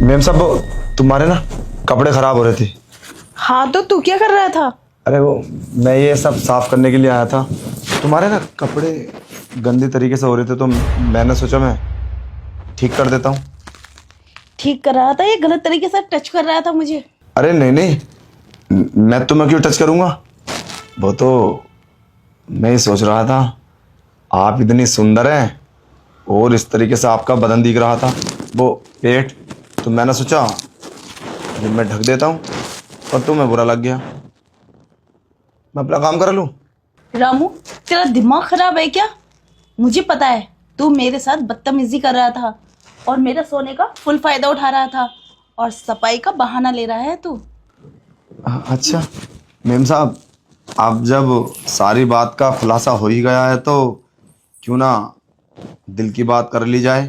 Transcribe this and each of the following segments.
Ma'am साहब वो तुम्हारे ना कपड़े खराब हो रहे थे। हाँ तो तू क्या कर रहा था? अरे वो मैं ये सब साफ करने के लिए आया था। तुम्हारे ना कपड़े गंदे तरीके से हो रहे थे तो मैंने सोचा मैं ठीक कर देता हूँ। ठीक कर रहा था या गलत तरीके से टच कर रहा था मुझे? अरे नहीं नहीं, मैं तुम्हें क्यों टच करूँगा। वो तो मैं ही सोच रहा था, आप इतनी सुंदर हैं और इस तरीके से आपका बदन दिख रहा था, वो पेट, तो मैंने सोचा जब मैं ढक देता हूँ पर तुम्हें बुरा लग गया। मैं अपना काम कर लूँ। रामू, तेरा दिमाग खराब है क्या? मुझे पता है तू मेरे साथ बदतमीजी कर रहा था और मेरा सोने का फुल फायदा उठा रहा था और सफाई का बहाना ले रहा है तू। अच्छा मेम साहब, अब जब सारी बात का खुलासा हो ही गया है तो क्यों ना दिल की बात कर ली जाए।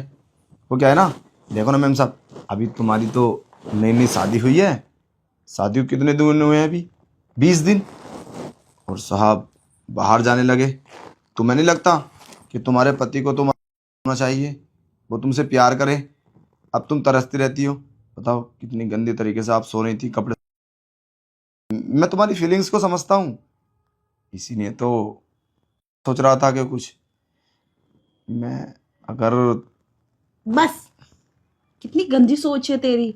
वो क्या है ना, देखो ना मेम साहब, अभी तुम्हारी तो नई नई शादी हुई है। शादी को कितने दिन हुए हैं अभी? 20 दिन। और साहब बाहर जाने लगे। तुम्हें नहीं लगता कि तुम्हारे पति को तुम होना चाहिए, वो तुमसे प्यार करे। अब तुम तरसती रहती हो। बताओ कितनी गंदी तरीके से आप सो रही थी, कपड़े। मैं तुम्हारी फीलिंग्स को समझता हूँ, इसीलिए तो सोच रहा था कि कुछ मैं अगर। बस, कितनी गंदी सोच है तेरी।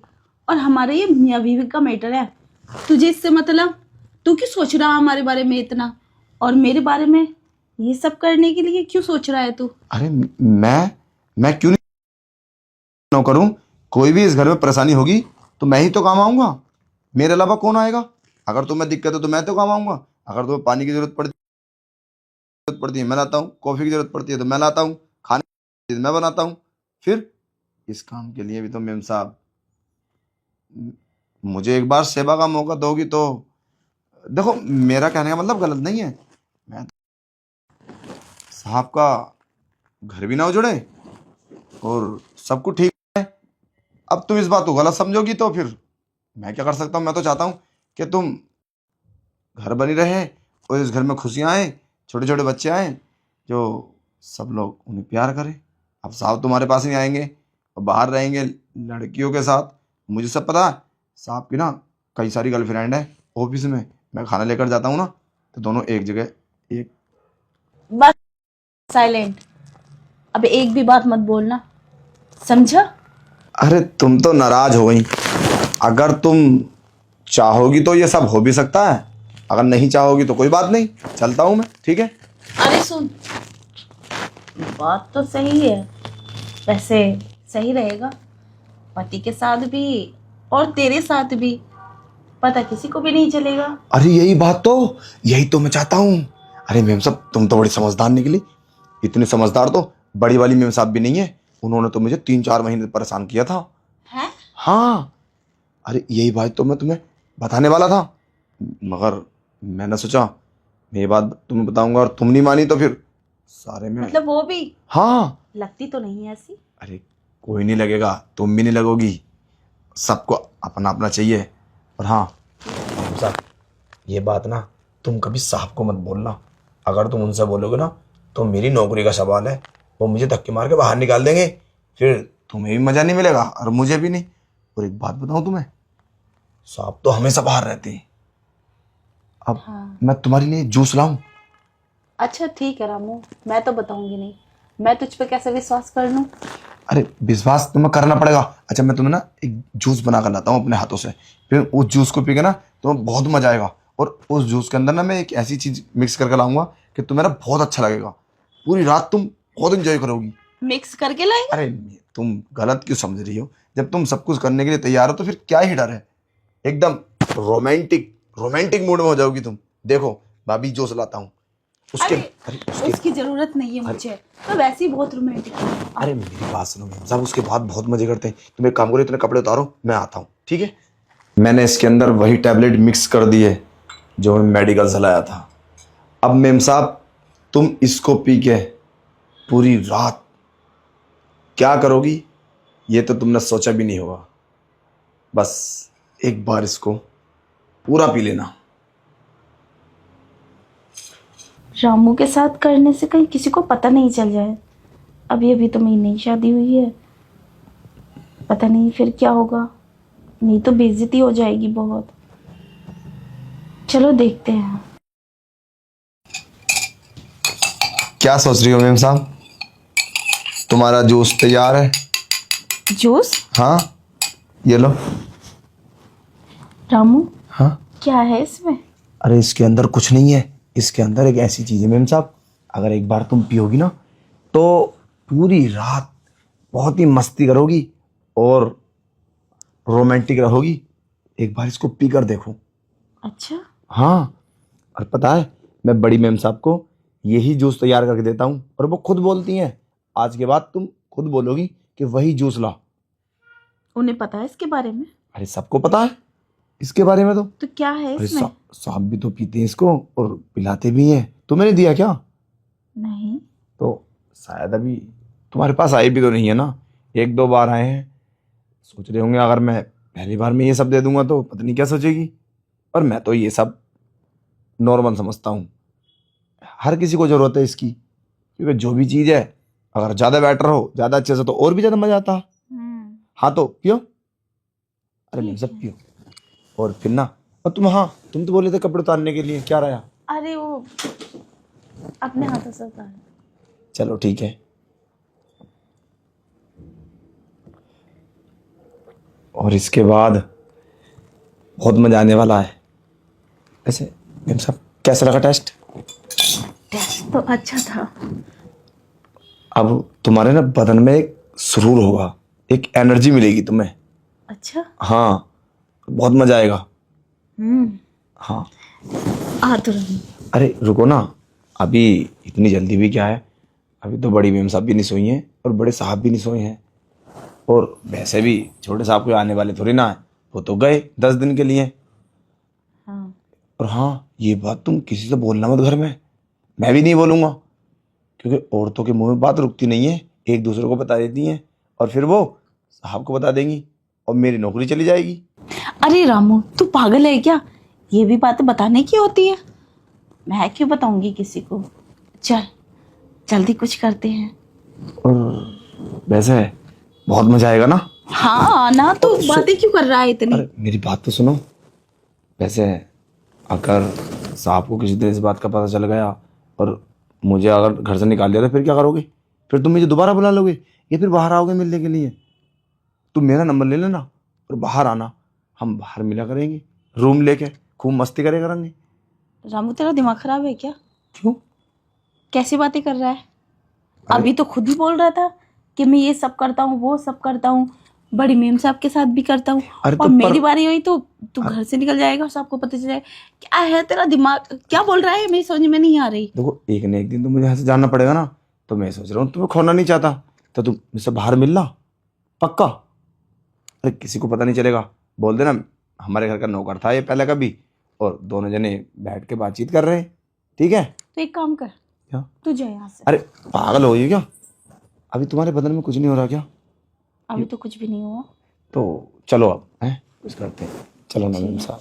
और हमारे ये मियाँ बीवी का मैटर है, तुझे इससे मतलब? तू क्यों सोच रहा है हमारे बारे में इतना? और मेरे बारे में ये सब करने के लिए क्यों सोच रहा है तू? अरे मैं क्यों नहीं करूं। कोई भी इस घर में परेशानी होगी तो मैं ही तो काम आऊंगा, मेरे अलावा कौन आएगा। अगर तुम्हें दिक्कत है तो मैं तो काम आऊंगा। अगर तुम्हें पानी की जरूरत पड़ती है मैं लाता हूँ, कॉफी की जरूरत पड़ती है तो मैं लाता हूँ, खाने की चीज़ मैं बनाता हूँ। फिर इस काम के लिए भी तो मेम साहब मुझे एक बार सेवा का मौका दोगी तो। देखो मेरा कहने का मतलब गलत नहीं है, मैं तो साहब का घर भी ना उजड़े और सब कुछ ठीक है। अब तुम इस बात को गलत समझोगी तो फिर मैं क्या कर सकता हूँ। मैं तो चाहता हूँ कि तुम घर बनी रहे और इस घर में खुशियाँ आए, छोटे छोटे बच्चे आए, जो सब लोग उन्हें प्यार करें। अब साहब तुम्हारे पास नहीं आएंगे और बाहर रहेंगे लड़कियों के साथ। मुझे सब पता है, साहब की ना कई सारी गर्लफ्रेंड है ऑफिस में। मैं खाना लेकर जाता हूँ ना तो दोनों एक जगह एक। बस, साइलेंट। अब एक भी बात मत बोलना, समझा? अरे तुम तो नाराज हो गई। अगर तुम चाहोगी तो ये सब हो भी सकता है, अगर नहीं चाहोगी तो कोई बात नहीं, चलता हूँ मैं, ठीक है। अरे सुन, बात तो सही है, वैसे सही रहेगा पति के साथ भी और तेरे साथ भी, पता किसी को भी नहीं चलेगा। अरे यही तो मैं चाहता हूँ। अरे मेम साहब तुम तो बड़ी समझदार निकली। इतनी समझदार तो बड़ी वाली मेम साहब भी नहीं है, उन्होंने तो मुझे 3-4 महीने परेशान किया था। है? हाँ, अरे यही बात तो मैं तुम्हें बताने वाला था, मगर मैंने सोचा मैं ये बात तुम्हें बताऊंगा और तुम नहीं मानी तो फिर सारे में। मतलब वो भी हाँ। लगती तो नहीं है ऐसी। अरे कोई नहीं लगेगा, तुम भी नहीं लगोगी, सबको अपना अपना चाहिए। और हाँ मेम साहब, ये बात ना तुम कभी साहब को मत बोलना। अगर तुम उनसे बोलोगे ना तो मेरी नौकरी का सवाल है, वो मुझे धक्के मार के बाहर निकाल देंगे, फिर तुम्हें भी मज़ा नहीं मिलेगा और मुझे भी नहीं। और एक बात बताऊं तुम्हें, साहब तो हमेशा बाहर रहते हैं। अब हाँ। मैं तुम्हारे लिए जूस लाऊं? अच्छा ठीक है रामू, मैं तो बताऊंगी नहीं, मैं तुझ पे कैसे विश्वास कर लूं? अरे विश्वास तुम्हें करना पड़ेगा। अच्छा मैं तुम्हें ना एक जूस बना कर लाता हूँ अपने हाथों से, फिर उस जूस को पी के ना तुम्हें बहुत मजा आएगा। और उस जूस के अंदर ना मैं एक ऐसी चीज मिक्स करके लाऊंगा कि तुम्हें ना बहुत अच्छा लगेगा, पूरी रात तुम बहुत इंजॉय करोगी। मिक्स करके लाएगा? अरे तुम गलत क्यों समझ रही हो, जब तुम सब कुछ करने के लिए तैयार हो तो फिर क्या ही डर है। एकदम रोमांटिक रोमांटिक मूड में हो जाओगी तुम। देखो भाभी जूस लाता हूँ उसके। अरे अरे उसके उसकी जरूरत नहीं है मुझे, तो वैसे ही बहुत रोमांटिक है। अरे मेरी बात सुनो मेम साहब, उसके बाद बहुत मजे करते हैं। तुम एक काम करो, इतने कपड़े उतारो, मैं आता हूँ, ठीक है। मैंने इसके अंदर वही टैबलेट मिक्स कर दिए जो मैं मेडिकल से लाया था। अब मेम साहब तुम इसको पी के पूरी रात क्या करोगी ये तो तुमने सोचा भी नहीं होगा। बस एक बार इसको पूरा पी लेना। रामू के साथ करने से कहीं किसी को पता नहीं चल जाए, अभी अभी तो मेरी नई शादी हुई है। पता नहीं फिर क्या होगा, नहीं तो बेइज्जती हो जाएगी बहुत। चलो देखते हैं। क्या सोच रही हो मेम साहब? तुम्हारा जूस तैयार है। जूस? हाँ, ये लो। रामू, हाँ, क्या है इसमें? अरे इसके अंदर कुछ नहीं है। इसके अंदर एक ऐसी चीज़ है मेम साहब, अगर एक बार तुम पियोगी ना तो पूरी रात बहुत ही मस्ती करोगी और रोमांटिक रहोगी। एक बार इसको पी कर देखो। अच्छा। हाँ, और पता है मैं बड़ी मेम साहब को यही जूस तैयार करके देता हूँ और वो खुद बोलती हैं आज के बाद तुम खुद बोलोगी कि वही जूस ला। उन्हें पता है इसके बारे में? अरे सबको पता है इसके बारे में तो क्या है अरे इसमें? साहब भी तो पीते हैं इसको और पिलाते भी हैं। तुम्हें नहीं दिया क्या? नहीं। तो शायद अभी तुम्हारे पास आए भी तो नहीं है ना, एक दो बार आए हैं। सोच रहे होंगे अगर मैं पहली बार में ये सब दे दूंगा तो पता नहीं क्या सोचेगी। और मैं तो ये सब नॉर्मल समझता हूँ, हर किसी को जरूरत है इसकी, क्योंकि जो भी चीज़ है अगर ज़्यादा बेटर हो, ज़्यादा अच्छे से, तो और भी ज़्यादा मजा आता है। हाँ तो पियो। अरे नहीं, सब पियो। और फिर ना, और तुम, हाँ तुम तो बोले थे कपड़े उतारने के लिए, क्या रहा? अरे वो अपने हाथों से उतार। चलो ठीक है। और इसके बाद बहुत मजा आने वाला है। वैसे मेम साहब कैसा लगा टेस्ट? टेस्ट तो अच्छा था। अब तुम्हारे ना बदन में एक सुरूर होगा, एक एनर्जी मिलेगी तुम्हें। अच्छा। हाँ, बहुत मजा आएगा। हम्म। हाँ, आ तो रही। अरे रुको ना, अभी इतनी जल्दी भी क्या है? अभी तो बड़ी मेम साहब भी नहीं सोई हैं और बड़े साहब भी नहीं सोए हैं। और वैसे भी छोटे साहब कोई आने वाले थोड़ी ना है, वो तो गए 10 दिन के लिए। हाँ। और हाँ, ये बात तुम किसी से बोलना मत घर में। मैं भी नहीं बोलूँगा, क्योंकि औरतों के मुंह में बात रुकती नहीं है, एक दूसरे को बता देती हैं और फिर वो साहब को बता देंगी और मेरी नौकरी चली जाएगी। अरे रामू, तू पागल है क्या? ये भी बातें बताने की होती है? मैं क्यों बताऊंगी किसी को? चल जल्दी कुछ करते हैं। और वैसे बहुत मजा आएगा ना? हाँ ना, तू बातें क्यों कर रहा है इतनी? अरे मेरी बात तो सुनो। वैसे अगर साहब को किसी दिन इस बात का पता चल गया और मुझे अगर घर से निकाल दिया तो फिर क्या करोगे? फिर तुम मुझे दोबारा बुला लोगे या फिर बाहर आओगे मिलने के लिए? तुम मेरा नंबर ले लेना और बाहर आना, हम बाहर मिला करेंगे रूम लेके, खूब मस्ती करे करेंगे। रामू, तेरा दिमाग खराब है क्या? क्यों? कैसी बातें कर रहा है? अभी तो खुद ही बोल रहा था कि मैं ये सब करता हूँ, वो सब करता हूँ, बड़ी मेम साहब के साथ भी करता हूँ। अरे और तो मेरी बारी हुई तो तू घर से निकल जाएगा और सबको पता चल जाएगा। क्या है तेरा दिमाग, क्या बोल रहा है? मेरी समझ में नहीं आ रही। देखो, एक न एक दिन तो मुझे यहाँ से जाना पड़ेगा ना, तो मैं सोच रहा हूँ तुम्हें खोना नहीं चाहता, तो तुम मुझसे बाहर मिलना पक्का। अरे किसी को पता नहीं चलेगा, बोल देना हमारे घर का नौकर था ये पहले कभी, और दोनों जने बैठ के बातचीत कर रहे हैं, ठीक है? तो एक काम कर, क्या? तू जा यहाँ से। अरे पागल हो गई क्या? अभी तुम्हारे बदन में कुछ नहीं हो रहा क्या? अभी तो कुछ भी नहीं हुआ। तो चलो अब हैं कुछ करते हैं, चलो ना मेम साहब।